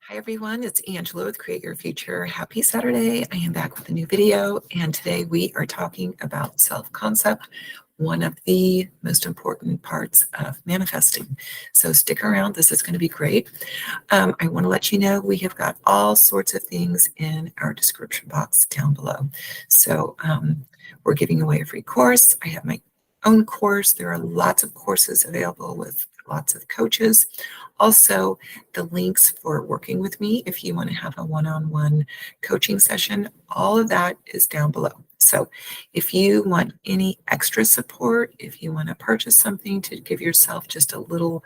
Hi everyone, it's Angela with Create Your Future. Happy Saturday. I am back with a new video, and today we are talking about self-concept, one of the most important parts of manifesting. So stick around, this is going to be great. I want to let you know we have got all sorts of things in our description box down below. So we're giving away a free course. I have my own course. There are lots of courses available with lots of coaches. Also, the links for working with me if you want to have a one-on-one coaching session, all of that is down below. So if you want any extra support, if you want to purchase something to give yourself just a little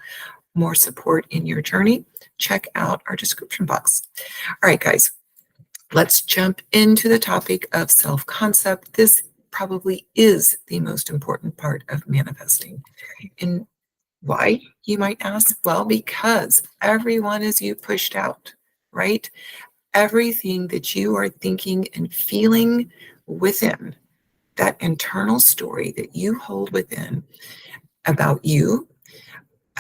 more support in your journey, check out our description box. All right, guys, let's jump into the topic of self-concept. This probably is the most important part of manifesting. And why, you might ask? Well, because everyone is you pushed out, right? Everything that you are thinking and feeling within, that internal story that you hold within about you,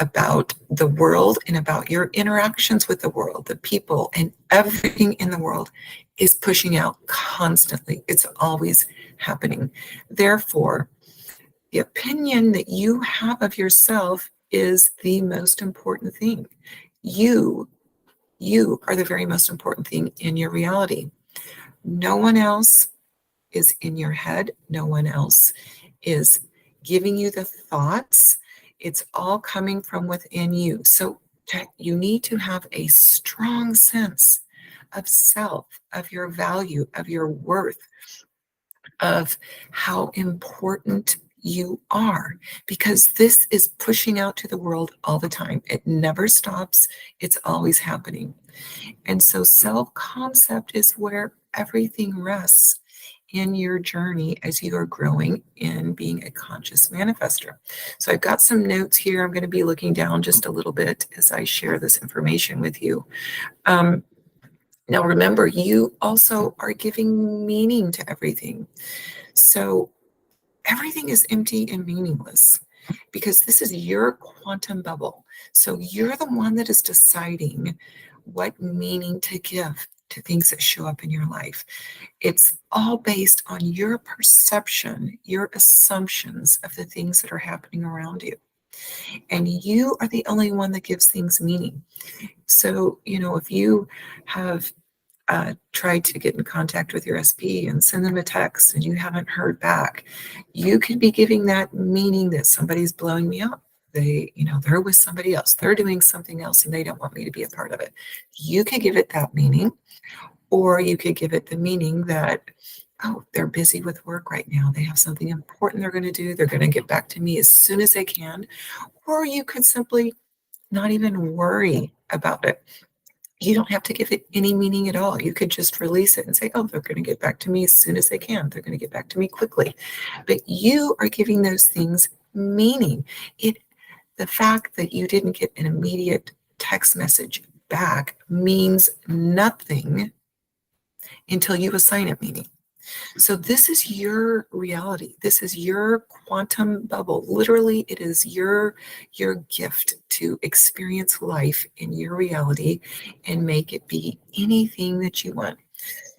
about the world, and about your interactions with the world, the people, and everything in the world is pushing out constantly. It's always happening. Therefore, the opinion that you have of yourself is the most important thing. You are the very most important thing in your reality. No one else is in your head. No one else is giving you the thoughts. It's all coming from within you. So you need to have a strong sense of self, of your value, of your worth, of how important you are, because this is pushing out to the world all the time. It never stops. It's always happening. And so self-concept is where everything rests in your journey as you are growing in being a conscious manifester. So I've got some notes here. I'm going to be looking down just a little bit as I share this information with you. Now remember, you also are giving meaning to everything. So everything is empty and meaningless because this is your quantum bubble. So you're the one that is deciding what meaning to give to things that show up in your life. It's all based on your perception, your assumptions of the things that are happening around you. And you are the only one that gives things meaning. So, if you have tried to get in contact with your SP and send them a text and you haven't heard back, you could be giving that meaning that somebody's blowing me up. They're with somebody else. They're doing something else and they don't want me to be a part of it. You could give it that meaning, or you could give it the meaning that, oh, they're busy with work right now. They have something important they're going to do. They're going to get back to me as soon as they can. Or you could simply not even worry about it. You don't have to give it any meaning at all. You could just release it and say, oh, they're going to get back to me as soon as they can. They're going to get back to me quickly. But you are giving those things meaning. The fact that you didn't get an immediate text message back means nothing until you assign it meaning. So this is your reality. This is your quantum bubble. Literally, it is your gift to experience life in your reality and make it be anything that you want.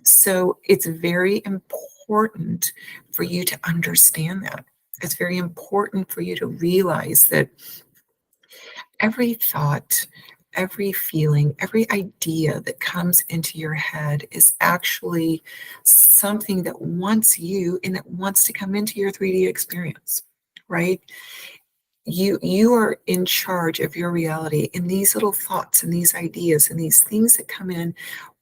So it's very important for you to understand that. It's very important for you to realize that every thought, every feeling, every idea that comes into your head is actually something that wants you and that wants to come into your 3D experience, right? You are in charge of your reality, and these little thoughts and these ideas and these things that come in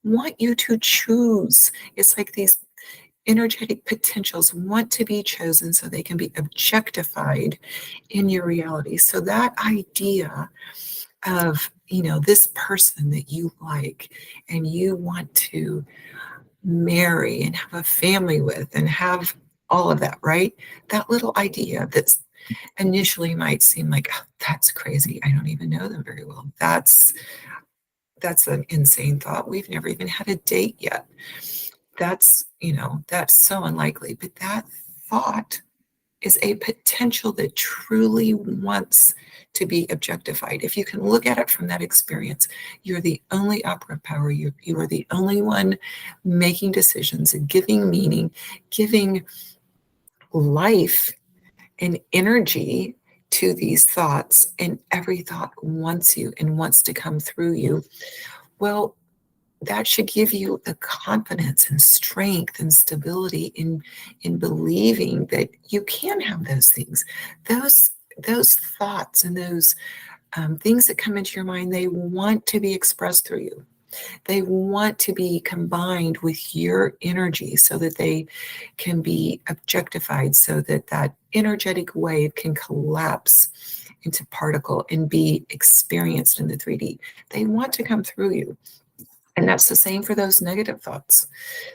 want you to choose. It's like these energetic potentials want to be chosen so they can be objectified in your reality. So that idea of, this person that you like and you want to marry and have a family with and have all of that, right? That little idea that initially might seem like, oh, that's crazy. I don't even know them very well. That's an insane thought. We've never even had a date yet. That's so unlikely. But that thought is a potential that truly wants to be objectified. If you can look at it from that experience, you're the only operant power. You are the only one making decisions and giving meaning, giving life and energy to these thoughts, and every thought wants you and wants to come through you. Well, that should give you the confidence and strength and stability in believing that you can have those things. Those thoughts and those things that come into your mind, they want to be expressed through you. They want to be combined with your energy so that they can be objectified, so that that energetic wave can collapse into particle and be experienced in the 3D. They want to come through you. And that's the same for those negative thoughts.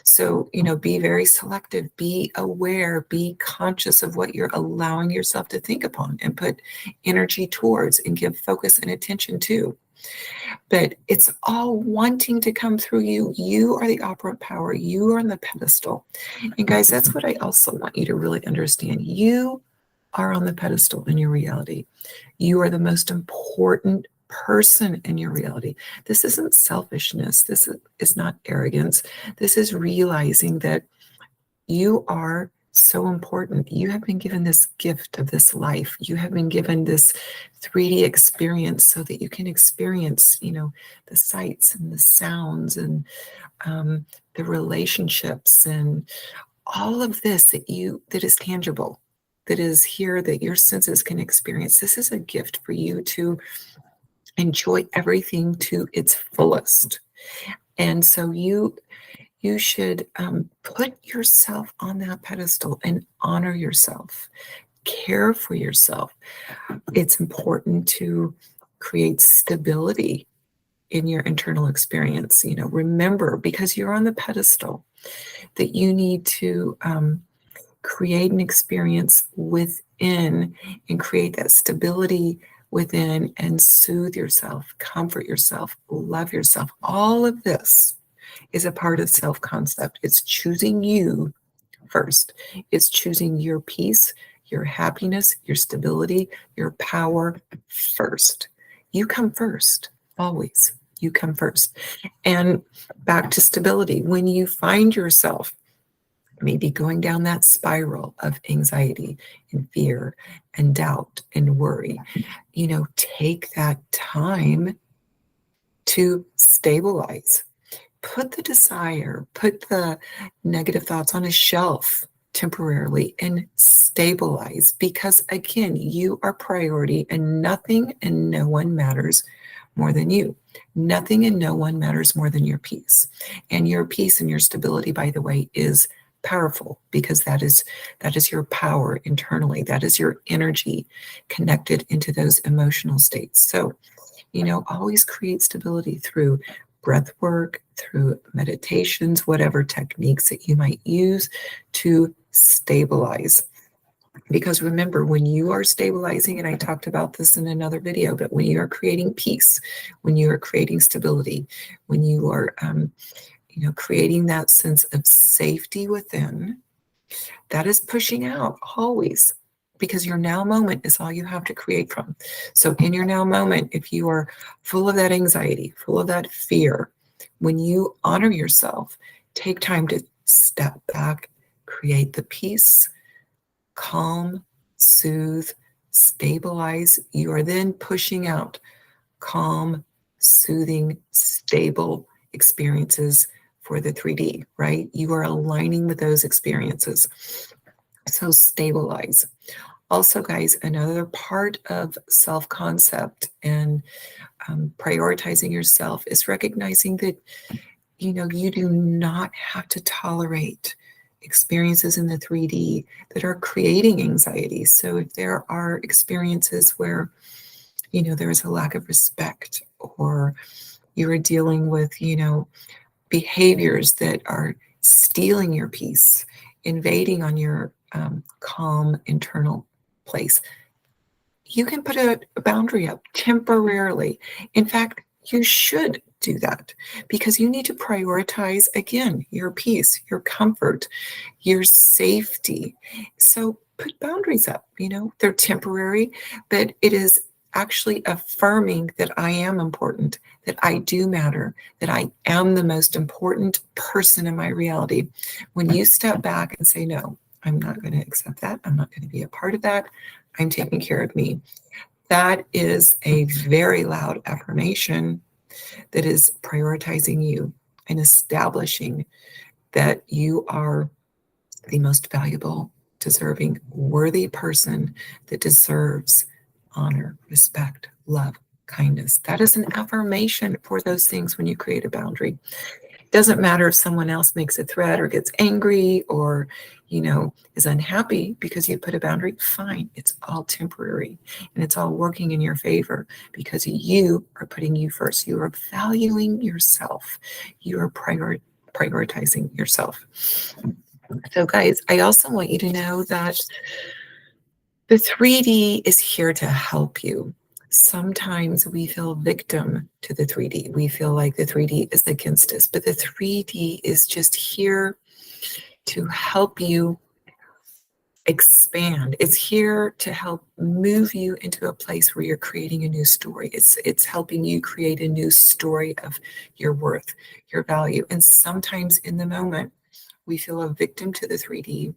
So, be very selective, be aware, be conscious of what you're allowing yourself to think upon and put energy towards and give focus and attention to. But it's all wanting to come through you. You are the operant power. You are on the pedestal. And guys, that's what I also want you to really understand. You are on the pedestal in your reality. You are the most important person in your reality. This isn't selfishness. This is not arrogance. This is realizing that you are so important. You have been given this gift of this life. You have been given this 3D experience so that you can experience, the sights and the sounds and the relationships and all of this that is tangible, that is here, that your senses can experience. This is a gift for you to enjoy everything to its fullest. And so you should put yourself on that pedestal and honor yourself, care for yourself. It's important to create stability in your internal experience. Remember, because you're on the pedestal, that you need to create an experience within and create that stability within and soothe yourself, comfort yourself, love yourself. All of this is a part of self-concept. It's choosing you first. It's choosing your peace, your happiness, your stability, your power first. You come first, always. You come first. And back to stability. When you find yourself maybe going down that spiral of anxiety and fear and doubt and worry, take that time to stabilize. Put the desire, put the negative thoughts on a shelf temporarily and stabilize, because again, you are priority and nothing and no one matters more than you. Nothing and no one matters more than your peace. And your peace and your stability, by the way, is powerful, because that is your power internally. That is your energy connected into those emotional states. So, always create stability through breath work, through meditations, whatever techniques that you might use to stabilize. Because remember, when you are stabilizing, and I talked about this in another video, but when you are creating peace, when you are creating stability, when you are creating that sense of safety within, that is pushing out always, because your now moment is all you have to create from. So in your now moment, if you are full of that anxiety, full of that fear, when you honor yourself, take time to step back, create the peace, calm, soothe, stabilize. You are then pushing out calm, soothing, stable experiences for the 3D, right? You are aligning with those experiences. So stabilize. Also, guys, another part of self-concept and prioritizing yourself is recognizing that, you do not have to tolerate experiences in the 3D that are creating anxiety. So if there are experiences where, there is a lack of respect, or you are dealing with, behaviors that are stealing your peace, invading on your calm internal place, you can put a boundary up temporarily. In fact, you should do that, because you need to prioritize, again, your peace, your comfort, your safety. So put boundaries up. They're temporary, but it is actually affirming that I am important, that I do matter, that I am the most important person in my reality. When you step back and say, no, I'm not going to accept that. I'm not going to be a part of that. I'm taking care of me. That is a very loud affirmation that is prioritizing you and establishing that you are the most valuable, deserving, worthy person that deserves honor, respect, love, kindness. That is an affirmation for those things when you create a boundary. It doesn't matter if someone else makes a threat or gets angry or, is unhappy because you put a boundary. Fine. It's all temporary and it's all working in your favor because you are putting you first. You are valuing yourself. You are prioritizing yourself. So guys, I also want you to know that the 3D is here to help you. Sometimes we feel victim to the 3D. We feel like the 3D is against us, but the 3D is just here to help you expand. It's here to help move you into a place where you're creating a new story. It's helping you create a new story of your worth, your value. And sometimes in the moment, we feel a victim to the 3D.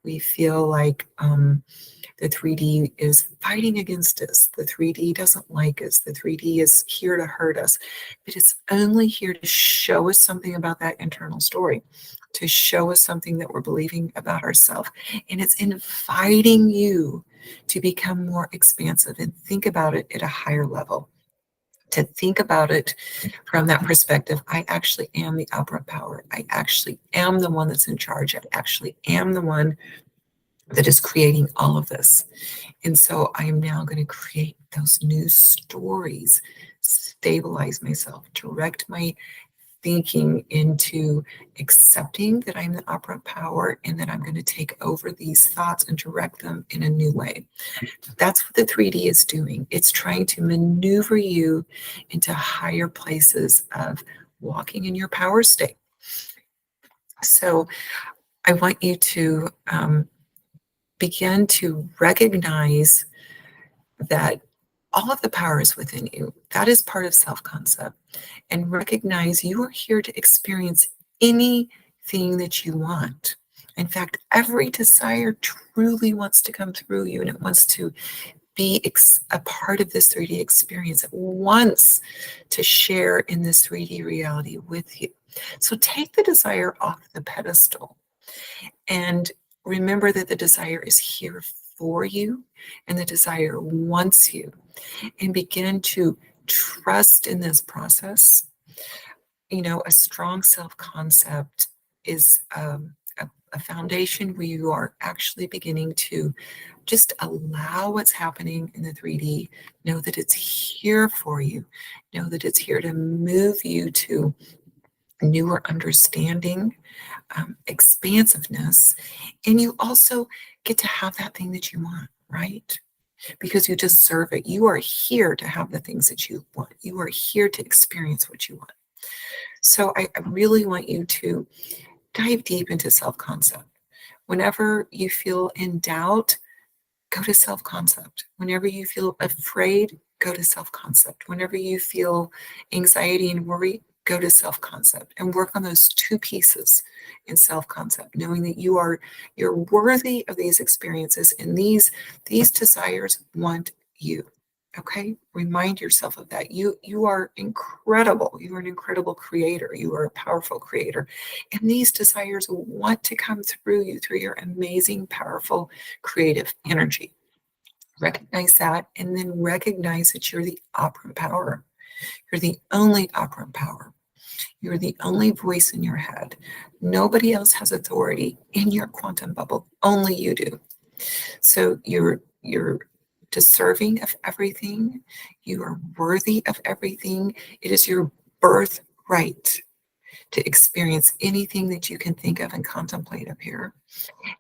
We feel like the 3D is fighting against us. The 3D doesn't like us. The 3D is here to hurt us. But it's only here to show us something about that internal story, to show us something that we're believing about ourselves. And it's inviting you to become more expansive and think about it at a higher level. To think about it from that perspective, I actually am the operant power. I actually am the one that's in charge. I actually am the one that is creating all of this. And so I am now going to create those new stories, stabilize myself, direct my thinking into accepting that I'm the operant power and that I'm going to take over these thoughts and direct them in a new way. That's what the 3D is doing. It's trying to maneuver you into higher places of walking in your power state. So I want you to begin to recognize that all of the power is within you. That is part of self-concept. And recognize you are here to experience anything that you want. In fact, every desire truly wants to come through you, and it wants to be a part of this 3D experience. It wants to share in this 3D reality with you. So take the desire off the pedestal and remember that the desire is here for you and the desire wants you, and begin to trust in this process. A strong self-concept is a foundation where you are actually beginning to just allow what's happening in the 3D. Know that it's here for you. Know that it's here to move you to newer understanding, expansiveness, and you also get to have that thing that you want, right? Because you deserve it. You are here to have the things that you want. You are here to experience what you want. So I really want you to dive deep into self-concept. Whenever you feel in doubt, go to self-concept. Whenever you feel afraid, go to self-concept. Whenever you feel anxiety and worry, go to self-concept and work on those two pieces in self-concept, knowing that you're worthy of these experiences and these desires want you. Okay? Remind yourself of that. You are incredible. You are an incredible creator. You are a powerful creator. And these desires want to come through you through your amazing, powerful, creative energy. Recognize that, and then recognize that you're the operant power. You're the only operant power. You're the only voice in your head. Nobody else has authority in your quantum bubble. Only you do. So you're deserving of everything. You are worthy of everything. It is your birthright to experience anything that you can think of and contemplate up here.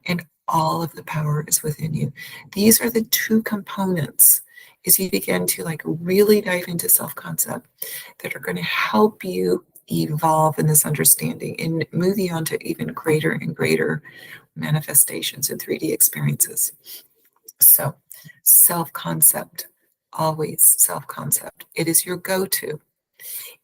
And all of the power is within you. These are the two components as you begin to really dive into self-concept that are going to help you evolve in this understanding and move you on to even greater and greater manifestations and 3D experiences. So self-concept, always self-concept. It is your go-to.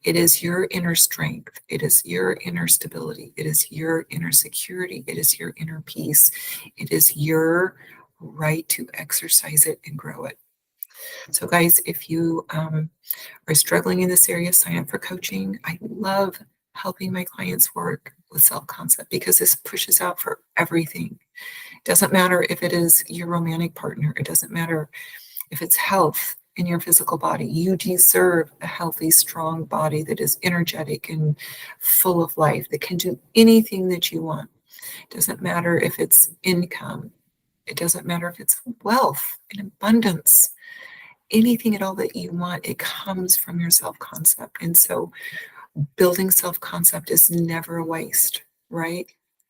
It is your inner strength. It is your inner stability. It is your inner security. It is your inner peace. It is your right to exercise it and grow it. So guys, if you are struggling in this area, sign up for coaching. I love helping my clients work with self-concept because this pushes out for everything. It doesn't matter if it is your romantic partner. It doesn't matter if it's health in your physical body. You deserve a healthy, strong body that is energetic and full of life, that can do anything that you want. It doesn't matter if it's income. It doesn't matter if it's wealth and abundance. Anything at all that you want, it comes from your self-concept. And so building self-concept is never a waste, right?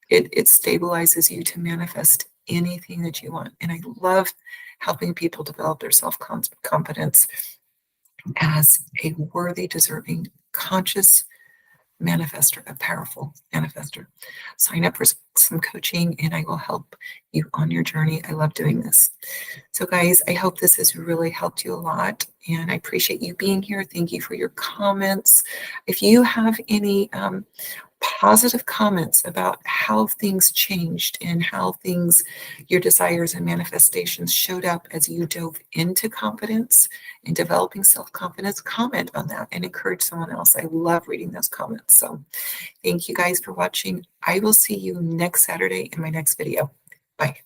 It stabilizes you to manifest anything that you want. And I love helping people develop their self-confidence as a worthy, deserving, conscious manifester, a powerful manifester. Sign up for some coaching and I will help you on your journey. I love doing this. So guys, I hope this has really helped you a lot and I appreciate you being here. Thank you for your comments. If you have any positive comments about how things changed and how things, your desires and manifestations showed up as you dove into confidence and developing self-confidence, comment on that and encourage someone else. I love reading those comments. So thank you guys for watching. I will see you next Saturday in my next video. Bye.